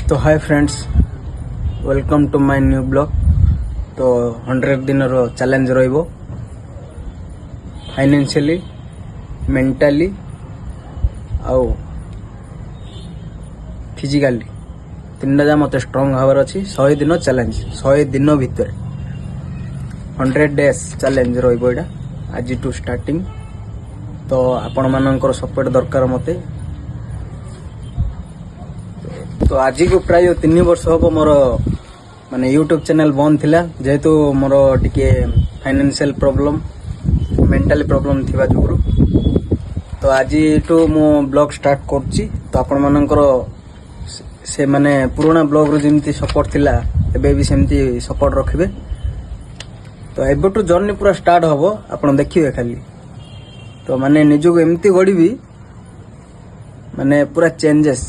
तो hi friends, welcome to my new blog. तो 100 दिन चैलेंज रहिबो फाइनेंशियली, मेंटली आउ फिजिकली तीन जा मत स्ट्रांग हबार अच्छी। 100 दिन चैलेंज, 100 दिन भितर 100 डेज चैलेंज रहिबो एटा आज टू स्टार्टिंग। तो आपण मानकर सपोर्ट दरकार मते। तो आज को प्राय 3 वर्ष हम मोर माने यूट्यूब चैनल बंद थिला, जेहेतु मोर टिके फाइनेंशियल प्रॉब्लम, मेंटली प्रॉब्लम थिबा जुगुरु। तो आज टू मो ब्लॉग स्टार्ट करछि। तो आपण मानकर से माने पुराना ब्लॉग रो जेमती सपोर्ट थिला एबे भी सेमती सपोर्ट रखिबे। तो एबे टू जर्नी पूरा स्टार्ट हबो, आपण देखिबे खाली। तो माने निजको एमती गड़ी भी माने पूरा चेंजेस